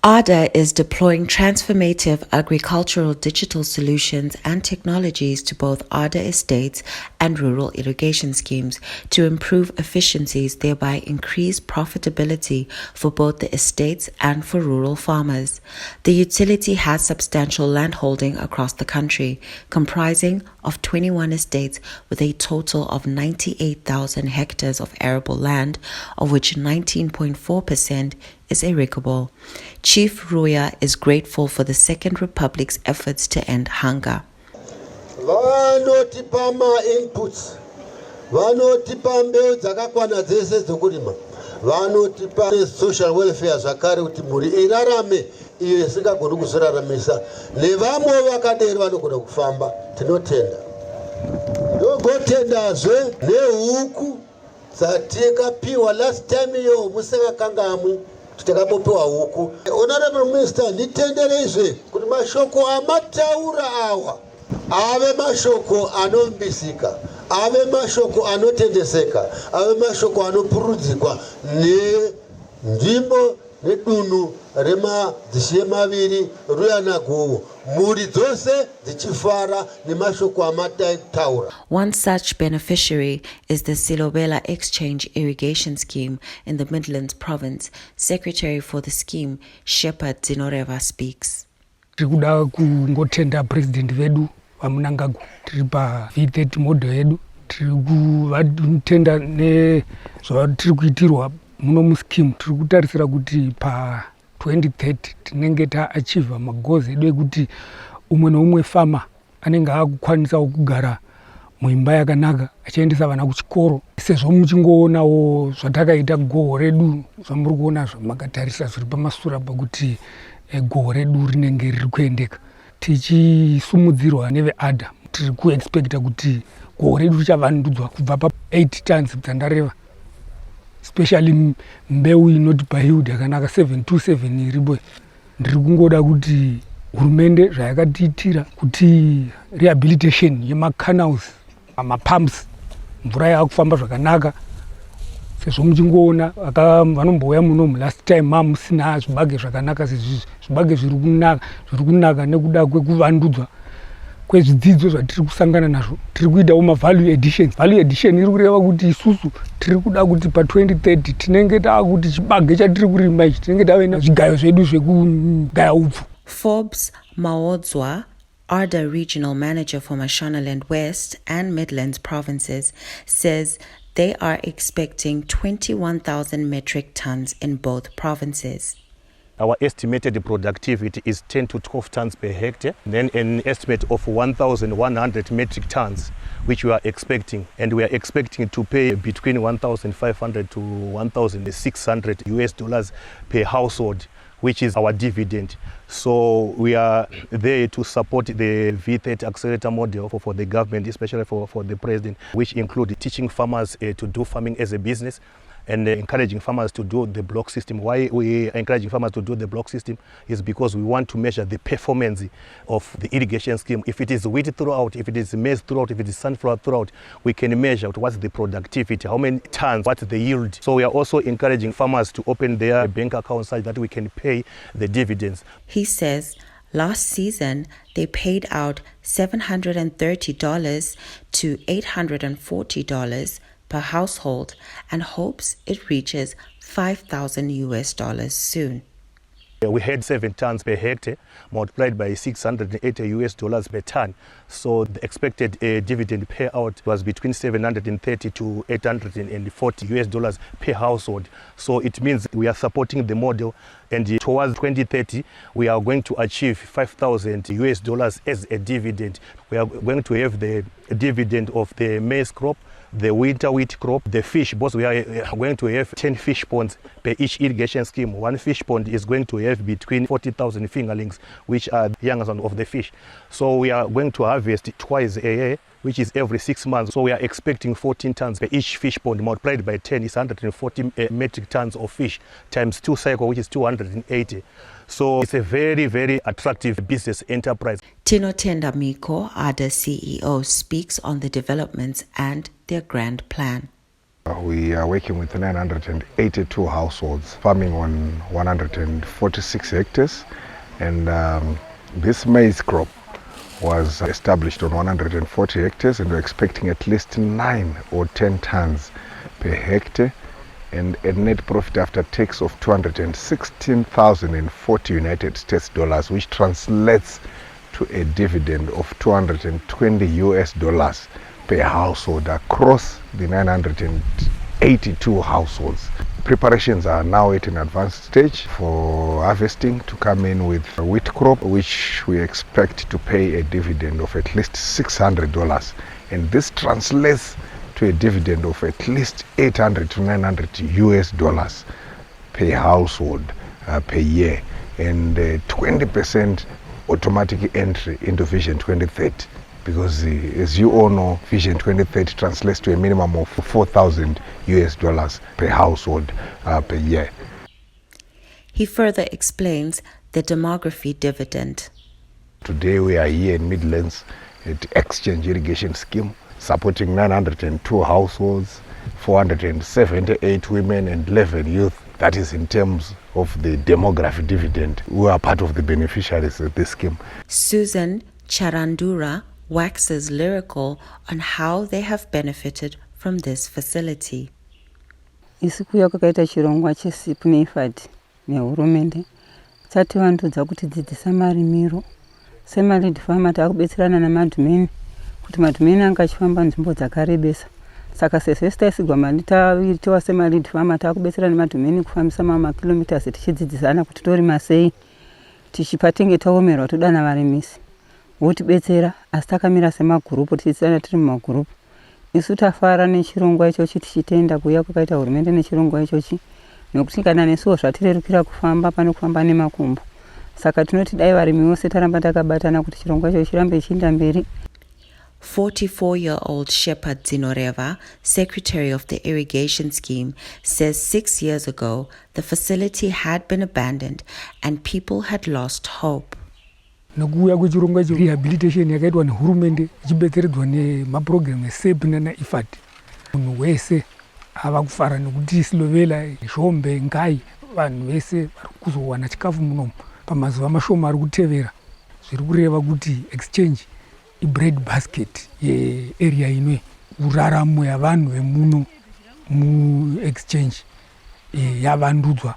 ARDA is deploying transformative agricultural digital solutions and technologies to both ARDA estates and rural irrigation schemes to improve efficiencies, thereby increase profitability for both the estates and for rural farmers. The utility has substantial landholding across the country, comprising of 21 estates with a total of 98,000 hectares of arable land, of which 19.4% is irrigable. Chief Ruya is grateful for the Second Republic's efforts to end hunger. Vanotipa inputs, vanotipa mbeu dzakakwana dzese dzokurima, vanotipa social welfare zvakare kuti mhuri irarame iyo isingagoni kuzviraramisa, nevamwe vakadero vanogona kufamba. Tinotenda ndogotendazve nehuku dzatikapiwa last time iyo musakakangamwi tutakabopewa huku. Honorable Minister, nditendereizve kuti mashoko amataura awa ave mashoko anombisika, ave mashoko anotendeseka, ave mashoko anopurudzikwa nenzvimbo nedunhu remadzishe maviri Ruya naGowo, mhuri dzose dzichifara nemashoko amataura. One such beneficiary is the Silobela Exchange Irrigation Scheme in the Midlands Province. Secretary for the scheme, Shepherd Zinoreva, speaks. Tirikuda kungotenda president vedu vaMunangagwa, tiri pa V30 model yedu, tirikutenda nezvatiri kuitirwa muno muscheme. Tirikutarisira kuti pa 2030 tinenge taachieva magoals edu ekuti umwe neumwe farmer anenge akukwanisa kugara muimba yakanaka achiendesa vana kuchikoro. Sezvo muchingoonawo zvatakaita goho redu zvamuri kuona zvamakatarisa zviri pamasura pakuti goho redu rinenge riri kuendeka, tichisumudzirwa neveADA tiri kuexpecta kuti goho redu richavandudzwa kubva pa 8 tons dzandareva, especially mbeu inoti payield yakanaka 727 iripo. Ndiri kungoda kuti hurumende zvayakatiitira kuti rehabilitation yemacanals, mapumps, mvura yakufamba zvakanaka. Sezvo muchingoona vanombouya muno last time musina zvibage zvakanaka, zvibage zviri kunaka nekuda kwekuvandudzwa kwezvidzidzo zvatiri kusangana nazvo. Tiri kuitawo mavalue addition. Value addition iri kureva kuti isusu tiri kuda kuti pa 2030 tinenge taakuti chibage chatiri kurima ichi tinenge tave nezvigayo zvedu zvekugaya upfu. Forbes Maodzwa, ARDA Regional Manager for Mashonaland West and Midlands Provinces, says they are expecting 21,000 metric tons in both provinces. Our estimated productivity is 10 to 12 tons per hectare, then an estimate of 1,100 metric tons, which we are expecting. And we are expecting to pay between 1,500 to 1,600 US dollars per household, which is our dividend. So we are there to support the V30 accelerator model for the government, especially for the president, which include teaching farmers to do farming as a business and encouraging farmers to do the block system. Why we are encouraging farmers to do the block system is because we want to measure the performance of the irrigation scheme. If it is wheat throughout, if it is maize throughout, if it is sunflower throughout, we can measure what's the productivity, how many tons, what's the yield. So we are also encouraging farmers to open their bank accounts so that we can pay the dividends. He says last season they paid out $730 to $840 per household and hopes it reaches 5,000 US dollars soon. We had 7 tons per hectare multiplied by 680 US dollars per ton. So the expected dividend payout was between 730 to 840 US dollars per household. So it means we are supporting the model, and towards 2030 we are going to achieve 5,000 US dollars as a dividend. We are going to have the dividend of the maize crop, the winter wheat crop, the fish, both we are going to have 10 fish ponds per each irrigation scheme. One fish pond is going to have between 40,000 fingerlings, which are the youngest of the fish. So we are going to harvest twice a year, which is every 6 months. So we are expecting 14 tons per each fish pond, multiplied by 10 is 140 metric tons of fish, times 2 cycle, which is 280. So it's a very, very attractive business enterprise. Tinotenda Miko, ARDA CEO, speaks on the developments and their grand plan. We are working with 982 households, farming on 146 hectares, and this maize crop was established on 140 hectares, and we're expecting at least 9 or 10 tons per hectare, and a net profit after tax of $216,040 United States dollars, which translates to a dividend of $220 per household across the 982 households. Preparations are now at an advanced stage for harvesting to come in with a wheat crop, which we expect to pay a dividend of at least $600, and this translates to a dividend of at least $800 to $900 per household per year, and 20% automatic entry into Vision 2030, because as you all know, Vision 2030 translates to a minimum of $4,000 per household per year. He further explains the demography dividend. Today we are here in Midlands at Exchange Irrigation Scheme, supporting 902 households, 478 women and 11 youth. That is in terms of the demography dividend. We are part of the beneficiaries of this scheme. Susan Charandura waxes lyrical on how they have benefited from this facility. Isikuya kwakaita chirongwa chesip neifad nehurumende chativandudza kuti dzidzisa marimiro. Semalid farmer takubetserana namadhumini kuti madhumini anga achifamba nzvimbo dzakarebesa. Saka sezvo sitaisigwa mali taitowa semalid farmer takubetserana namadhumini kufambisa makilometers tichidzidzisana kuti torima sei, tichipatenge taomerwa todana varimisi votibetsera, asi takamira semagurupu tichidzidzisana tiri mumagurupu. Isu tafara nechirongwa ichochi tichitenda kuuya kwakaita hurumende nechirongwa ichochi, nekuti kana nesuwo zvatirerukira kufamba pano kufamba nemakumbo. Saka tinoti dai varimi vose taramba takabatana kuti chirongwa ichochi chirambe chichienda mberi. 44-year-old Shepherd Zinoreva, secretary of the irrigation scheme, says 6 years ago the facility had been abandoned and people had lost hope. Nokuuya kwechirongwa rehabilitation yakaitwa nehurumende ichibetseredzwa nemaprogram esep nanaifad, munhu wese ava kufara nekuti Silobela, Shombe, Ngai, vanhu vese vari kuzowana chikafu munomu pamazuva mashoma ari kutevera. Zviri kureva kuti exchange bread basket yearea inwe, uraramo yavanhu vemuno mu exchange yavandudzwa.